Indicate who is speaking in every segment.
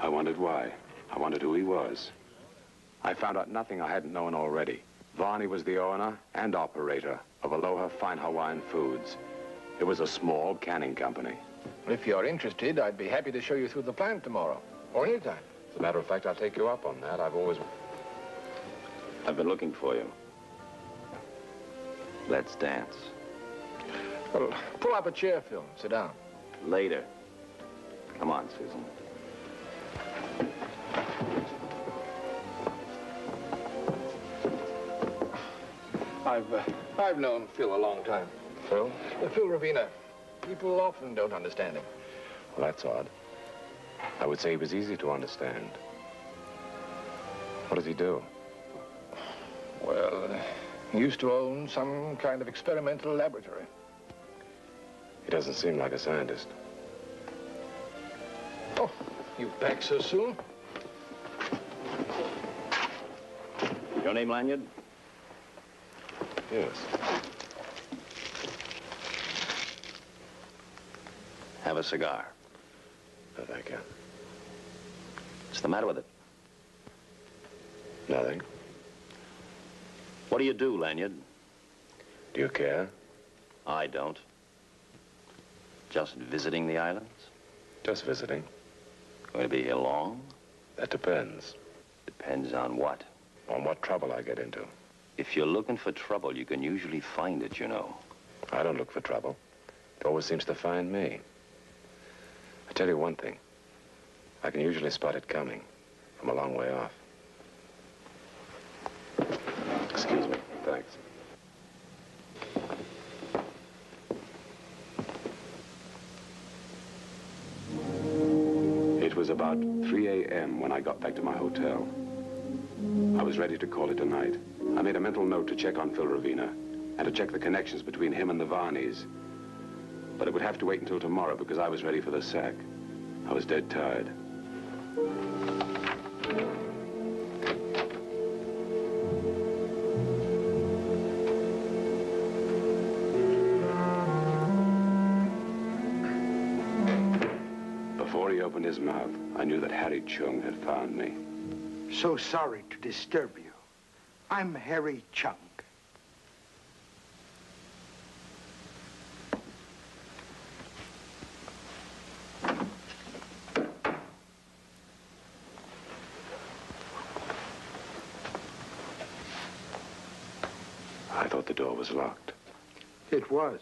Speaker 1: I wondered why. I wondered who he was. I found out nothing I hadn't known already. Varney was the owner and operator of Aloha Fine Hawaiian Foods. It was a small canning company.
Speaker 2: If you're interested, I'd be happy to show you through the plant tomorrow, or anytime.
Speaker 1: As a matter of fact, I'll take you up on that. I've been looking for you. Let's dance.
Speaker 2: Well, pull up a chair, Phil. Sit down.
Speaker 1: Later. Come on, Susan.
Speaker 2: I've known Phil a long time.
Speaker 1: Phil?
Speaker 2: Phil Ravina. People often don't understand him.
Speaker 1: Well, that's odd. I would say he was easy to understand. What does he do?
Speaker 2: Well, he used to own some kind of experimental laboratory.
Speaker 1: He doesn't seem like a scientist.
Speaker 2: Oh, you back so soon?
Speaker 1: Your name, Lanyard? Yes.
Speaker 3: Have a cigar.
Speaker 1: No, thank you.
Speaker 3: What's the matter with it?
Speaker 1: Nothing.
Speaker 3: What do you do, Lanyard?
Speaker 1: Do you care?
Speaker 3: I don't. Just visiting the islands?
Speaker 1: Just visiting.
Speaker 3: Going to be here long?
Speaker 1: That depends.
Speaker 3: Depends on what?
Speaker 1: On what trouble I get into.
Speaker 3: If you're looking for trouble, you can usually find it, you know.
Speaker 1: I don't look for trouble. It always seems to find me. I tell you one thing. I can usually spot it coming from a long way off. Excuse me. Thanks. It was about 3 a.m. when I got back to my hotel. I was ready to call it a night. I made a mental note to check on Phil Ravina and to check the connections between him and the Varneys. But it would have to wait until tomorrow because I was ready for the sack. I was dead tired. Before he opened his mouth, I knew that Harry Chung had found me.
Speaker 4: So sorry to disturb you. I'm Harry Chung.
Speaker 1: I thought the door was locked.
Speaker 4: It was.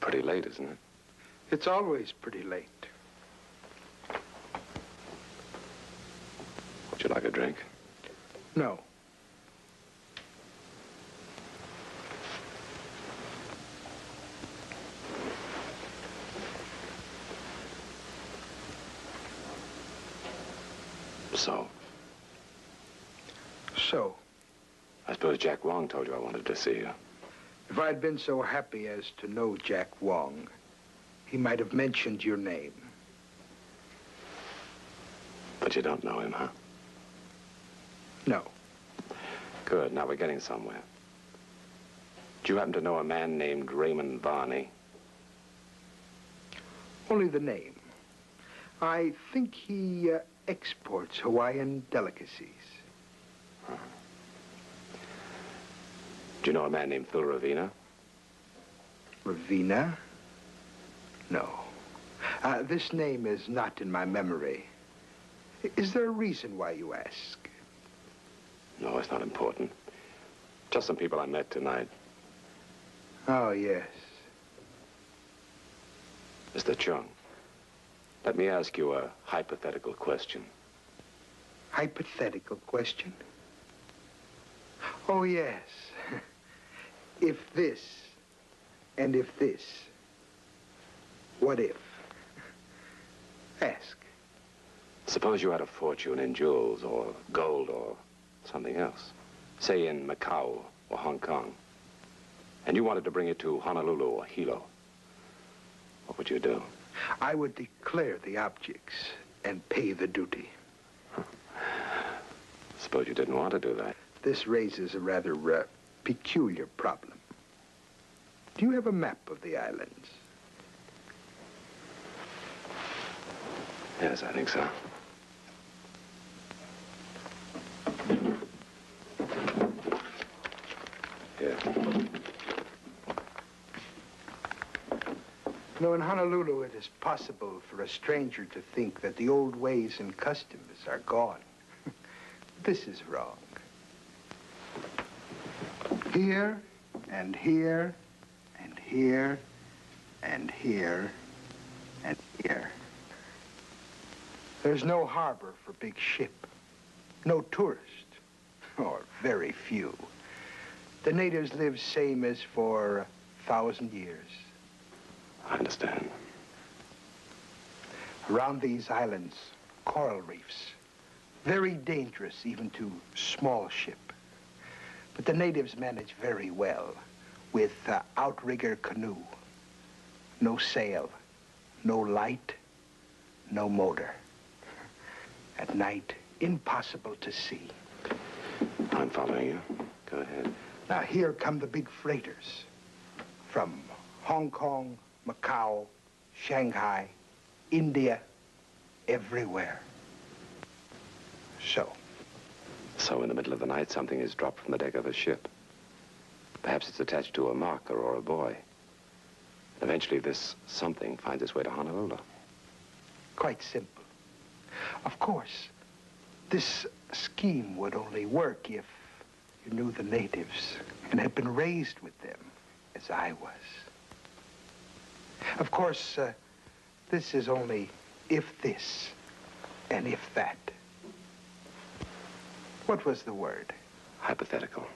Speaker 1: Pretty late, isn't it?
Speaker 4: It's always pretty late.
Speaker 1: Would you like a drink?
Speaker 4: No.
Speaker 1: So?
Speaker 4: So?
Speaker 1: I suppose Jack Wong told you I wanted to see you.
Speaker 4: If I'd been so happy as to know Jack Wong, he might have mentioned your name.
Speaker 1: But you don't know him, huh?
Speaker 4: No.
Speaker 1: Good, now we're getting somewhere. Do you happen to know a man named Raymond Varney?
Speaker 4: Only the name. I think he exports Hawaiian delicacies.
Speaker 1: Huh. Do you know a man named Phil Ravina?
Speaker 4: Ravina? No. This name is not in my memory. Is there a reason why you ask?
Speaker 1: No, it's not important. Just some people I met tonight.
Speaker 4: Oh, yes.
Speaker 1: Mr. Chung, let me ask you a hypothetical question.
Speaker 4: Hypothetical question? Oh, yes. If this, and if this, what if? Ask.
Speaker 1: Suppose you had a fortune in jewels or gold or something else, say in Macau or Hong Kong, and you wanted to bring it to Honolulu or Hilo. What would you do?
Speaker 4: I would declare the objects and pay the duty.
Speaker 1: Suppose you didn't want to do that.
Speaker 4: This raises a rather peculiar problem. Do you have a map of the islands?
Speaker 1: Yes, I think so.
Speaker 4: in Honolulu, it is possible for a stranger to think that the old ways and customs are gone. This is wrong. Here, and here, and here, and here, and here. There's no harbor for big ship, no tourist, or very few. The natives live same as for 1,000 years.
Speaker 1: I understand.
Speaker 4: Around these islands, coral reefs, very dangerous even to small ship. But the natives manage very well with outrigger canoe. No sail, no light, no motor. At night, impossible to see.
Speaker 1: I'm following you. Go ahead.
Speaker 4: Now, here come the big freighters from Hong Kong, Macau, Shanghai, India, everywhere.
Speaker 1: So in the middle of the night, something is dropped from the deck of a ship. Perhaps it's attached to a marker or a buoy. Eventually, this something finds its way to Honolulu.
Speaker 4: Quite simple. Of course, this scheme would only work if you knew the natives and had been raised with them, as I was. Of course, this is only if this and if that. What was the word?
Speaker 1: Hypothetical.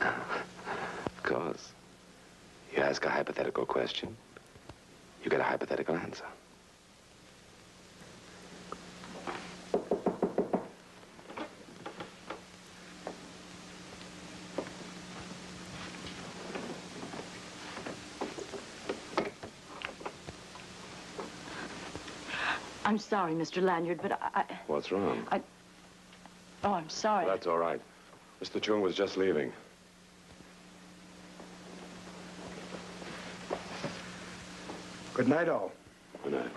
Speaker 1: Of course. You ask a hypothetical question, you get a hypothetical answer.
Speaker 5: I'm sorry, Mr. Lanyard, but I...
Speaker 1: What's wrong?
Speaker 5: Oh, I'm sorry.
Speaker 1: That's all right. Mr. Chung was just leaving.
Speaker 4: Good night, all.
Speaker 1: Good night.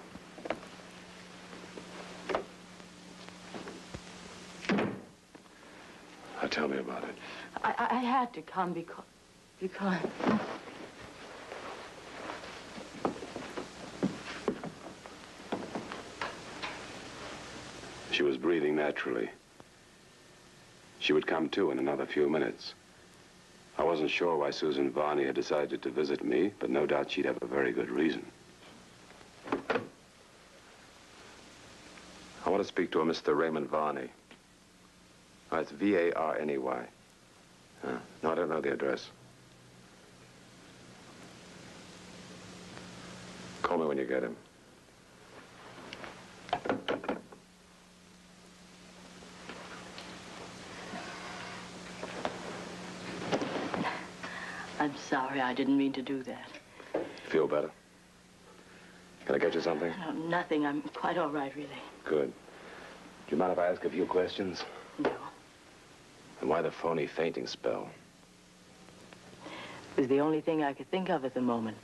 Speaker 1: Now tell me about it.
Speaker 5: I had to come because...
Speaker 1: She was breathing naturally. She would come to in another few minutes. I wasn't sure why Susan Varney had decided to visit me, but no doubt she'd have a very good reason. I want to speak to a Mr. Raymond Varney. Oh, it's V-A-R-N-E-Y. No, I don't know the address. Call me when you get him.
Speaker 5: I'm sorry, I didn't mean to do that.
Speaker 1: Feel better? Can I get you something?
Speaker 5: No, nothing. I'm quite all right, really.
Speaker 1: Good. Do you mind if I ask a few questions?
Speaker 5: No.
Speaker 1: And why the phony fainting spell?
Speaker 5: It was the only thing I could think of at the moment.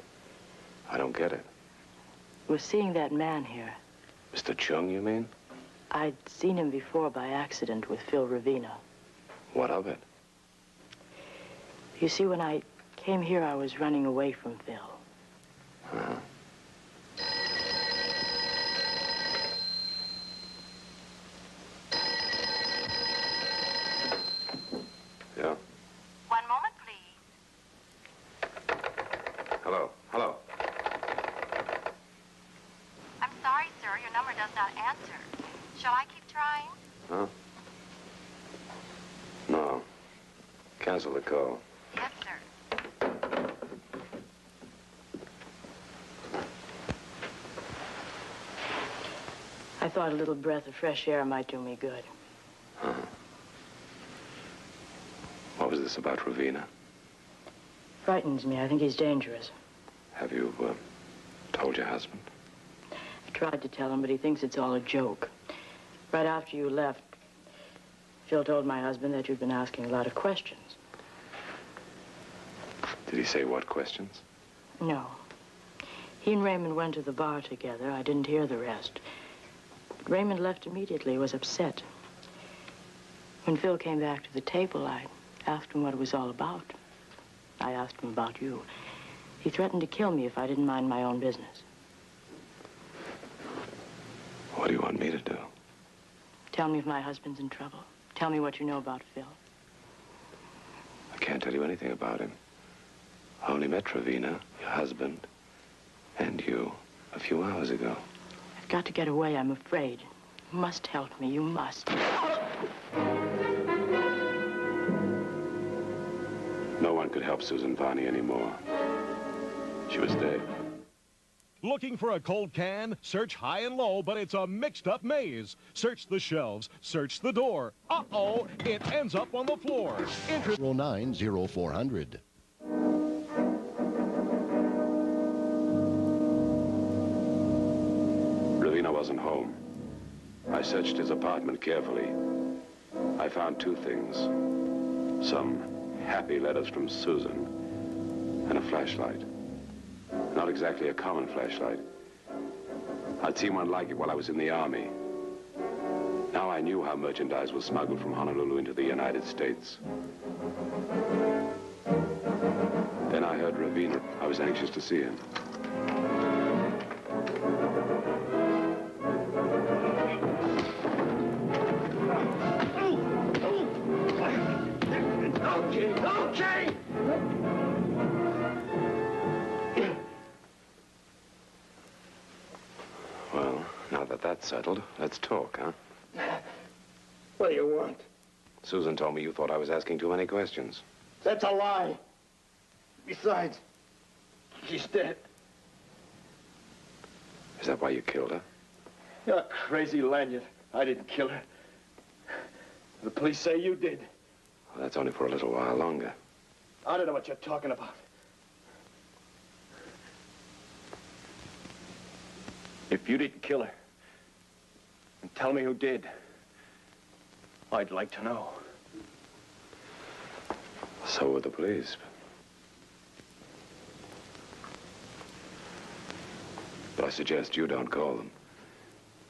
Speaker 1: I don't get it.
Speaker 5: Was seeing that man here.
Speaker 1: Mr. Chung, you mean?
Speaker 5: I'd seen him before by accident with Phil Ravina.
Speaker 1: What of it?
Speaker 5: You see, when I came here, I was running away from Phil.
Speaker 1: Uh-huh. Yeah?
Speaker 6: One moment, please.
Speaker 1: Hello, hello.
Speaker 6: I'm sorry, sir. Your number does not answer. Shall I keep trying?
Speaker 1: Huh? No. Cancel the call.
Speaker 6: Yes, sir.
Speaker 5: I thought a little breath of fresh air might do me good.
Speaker 1: Uh-huh. What was this about Ravina?
Speaker 5: Frightens me. I think he's dangerous.
Speaker 1: Have you, told your husband?
Speaker 5: I tried to tell him, but he thinks it's all a joke. Right after you left, Phil told my husband that you'd been asking a lot of questions.
Speaker 1: Did he say what questions?
Speaker 5: No. He and Raymond went to the bar together. I didn't hear the rest. But Raymond left immediately. He was upset. When Phil came back to the table, I asked him what it was all about. I asked him about you. He threatened to kill me if I didn't mind my own business.
Speaker 1: What do you want me to do?
Speaker 5: Tell me if my husband's in trouble. Tell me what you know about Phil.
Speaker 1: I can't tell you anything about him. I only met Ravenna, your husband, and you a few hours ago.
Speaker 5: I've got to get away, I'm afraid. You must help me, you must.
Speaker 1: No one could help Susan Varney anymore. She was dead.
Speaker 7: Looking for a cold can? Search high and low, but it's a mixed-up maze. Search the shelves, search the door. Uh-oh, it ends up on the floor.
Speaker 8: 090400.
Speaker 1: Ravenna wasn't home. I searched his apartment carefully. I found two things. Some happy letters from Susan and a flashlight. Not exactly a common flashlight. I'd seen one like it while I was in the Army. Now I knew how merchandise was smuggled from Honolulu into the United States. Then I heard Ravenna. I was anxious to see him.
Speaker 4: Okay!
Speaker 1: Well, now that that's settled, let's talk, huh?
Speaker 4: What do you want?
Speaker 1: Susan told me you thought I was asking too many questions.
Speaker 4: That's a lie. Besides, she's dead.
Speaker 1: Is that why you killed her?
Speaker 4: You're crazy, Lanyard. I didn't kill her. The police say you did.
Speaker 1: Well, that's only for a little while longer.
Speaker 4: I don't know what you're talking about. If you didn't kill her, and tell me who did, I'd like to know.
Speaker 1: So would the police. But I suggest you don't call them.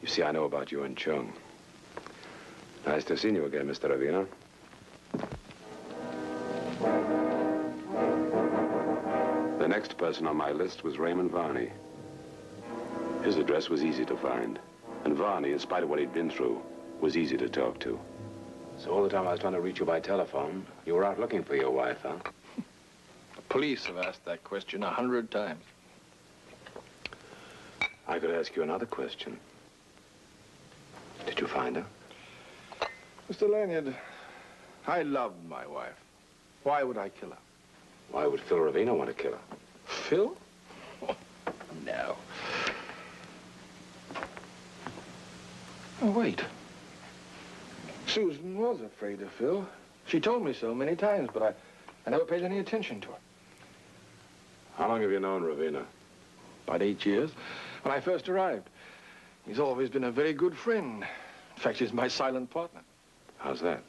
Speaker 1: You see, I know about you and Chung. Nice to have seen you again, Mr. Ravenna. The next person on my list was Raymond Varney. His address was easy to find. And Varney, in spite of what he'd been through, was easy to talk to. So all the time I was trying to reach you by telephone, you were out looking for your wife, huh?
Speaker 2: The police have asked that question 100 times.
Speaker 1: I could ask you another question. Did you find her?
Speaker 2: Mr. Lanyard, I loved my wife. Why would I kill her?
Speaker 1: Why would Phil Ravenna want to kill her?
Speaker 2: Phil? Oh, no. Oh, wait. Susan was afraid of Phil. She told me so many times, but I never paid any attention to her.
Speaker 1: How long have you known Ravenna?
Speaker 2: About 8 years, when I first arrived. He's always been a very good friend. In fact, he's my silent partner.
Speaker 1: How's that?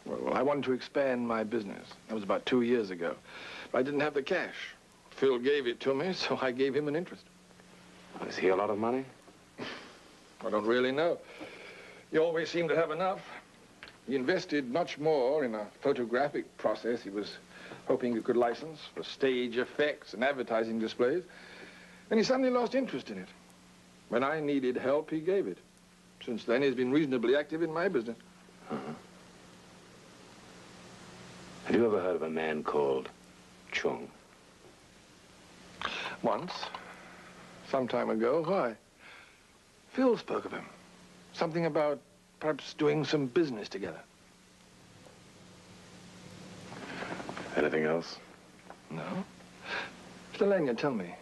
Speaker 2: Well, I wanted to expand my business. That was about 2 years ago. But I didn't have the cash. Phil gave it to me, so I gave him an interest.
Speaker 1: Is he a lot of money?
Speaker 2: I don't really know. He always seemed to have enough. He invested much more in a photographic process he was hoping he could license for stage effects and advertising displays. Then he suddenly lost interest in it. When I needed help, he gave it. Since then, he's been reasonably active in my business.
Speaker 1: Uh-huh. Have you ever heard of a man called Chung?
Speaker 2: Once. Some time ago. Why? Phil spoke of him. Something about perhaps doing some business together.
Speaker 1: Anything else?
Speaker 2: No. Mr. Lanyard, tell me,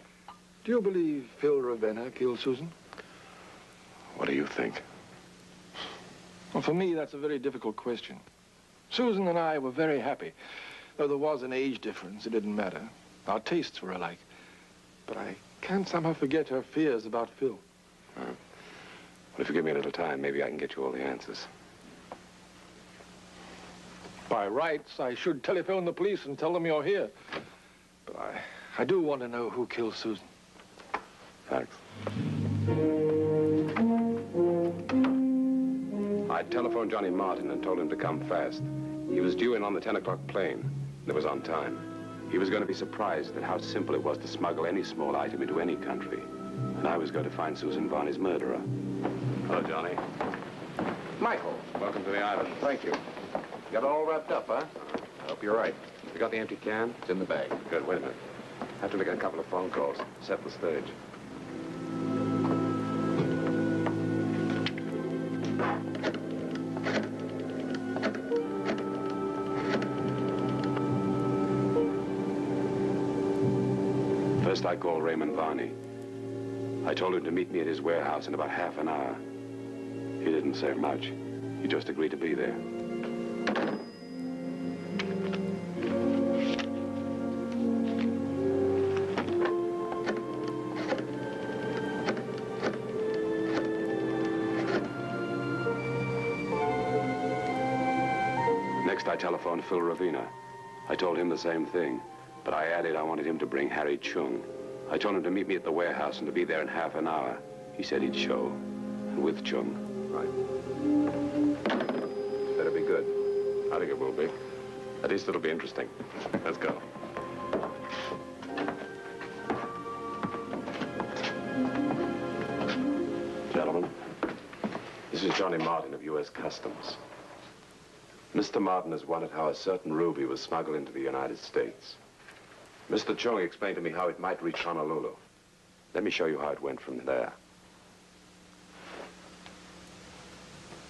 Speaker 2: do you believe Phil Ravenna killed Susan?
Speaker 1: What do you think?
Speaker 2: Well, for me, that's a very difficult question. Susan and I were very happy. Though there was an age difference, it didn't matter. Our tastes were alike. But I can't somehow forget her fears about Phil.
Speaker 1: Well, if you give me a little time, maybe I can get you all the answers.
Speaker 2: By rights, I should telephone the police and tell them you're here. But I do want to know who killed Susan.
Speaker 1: Thanks. I telephoned Johnny Martin and told him to come fast. He was due in on the 10 o'clock plane. It was on time. He was going to be surprised at how simple it was to smuggle any small item into any country. And I was going to find Susan Varney's murderer. Hello, Johnny.
Speaker 8: Michael.
Speaker 1: Welcome to the island.
Speaker 8: Thank you. Got it all wrapped up, huh? I hope you're right.
Speaker 1: You got the empty can?
Speaker 8: It's in the bag.
Speaker 1: Good, wait a minute. I have to make a couple of phone calls. Set the stage. First, I called Raymond Varney. I told him to meet me at his warehouse in about half an hour. He didn't say much. He just agreed to be there. Next, I telephoned Phil Ravina. I told him the same thing, but I added I wanted him to bring Harry Chung. I told him to meet me at the warehouse and to be there in half an hour. He said he'd show, and with Chung.
Speaker 8: Right. Better be good.
Speaker 1: I think it will be. At least it'll be interesting. Let's go. Gentlemen, this is Johnny Martin of U.S. Customs. Mr. Martin has wondered how a certain ruby was smuggled into the United States. Mr. Chung explained to me how it might reach Honolulu. Let me show you how it went from there.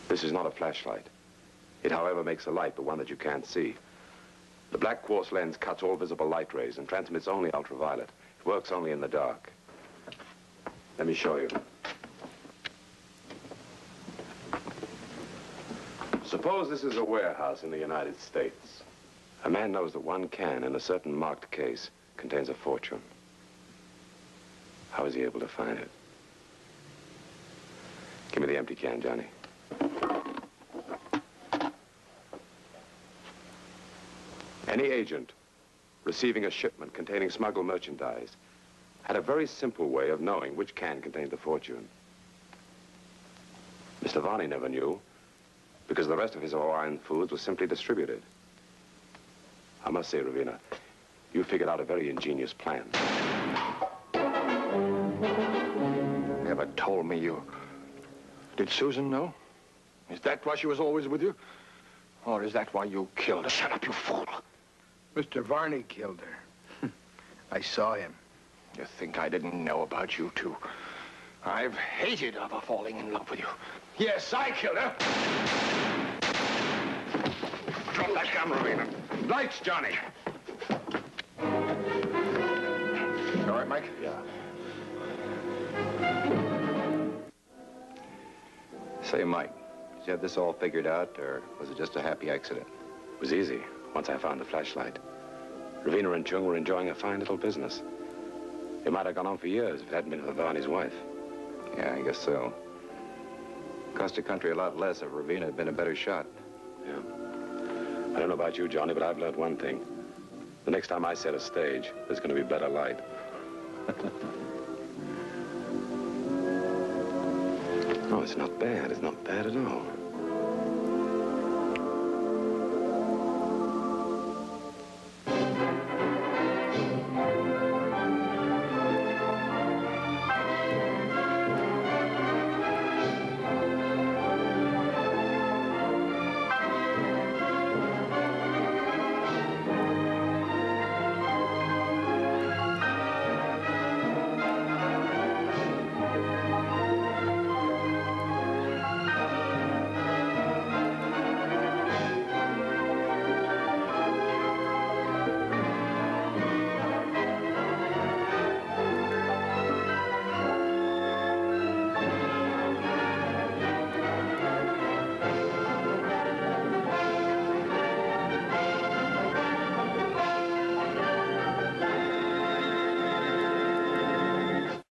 Speaker 1: This is not a flashlight. It, however, makes a light, but one that you can't see. The black quartz lens cuts all visible light rays and transmits only ultraviolet. It works only in the dark. Let me show you. Suppose this is a warehouse in the United States. A man knows that one can, in a certain marked case, contains a fortune. How is he able to find it? Give me the empty can, Johnny. Any agent receiving a shipment containing smuggled merchandise had a very simple way of knowing which can contained the fortune. Mr. Varney never knew, because the rest of his Hawaiian foods was simply distributed. I must say, Ravina, you figured out a very ingenious plan.
Speaker 2: Never told me you... Did Susan know? Is that why she was always with you? Or is that why you killed her? Shut up, you fool!
Speaker 4: Mr. Varney killed her. I saw him.
Speaker 2: You think I didn't know about you, too? I've hated ever falling in love with you. Yes, I killed her. Drop that gun, Ravina. Lights, Johnny. You all right, Mike?
Speaker 1: Yeah.
Speaker 8: Say, Mike, did you have this all figured out, or was it just a happy accident?
Speaker 1: It was easy, once I found the flashlight. Ravina and Chung were enjoying a fine little business. It might have gone on for years if it hadn't been for Varney's wife.
Speaker 8: Yeah, I guess so. Cost the country a lot less if Ravina had been a better shot.
Speaker 1: Yeah. I don't know about you, Johnny, but I've learned one thing. The next time I set a stage, there's going to be better light. Oh, it's not bad. It's not bad at all.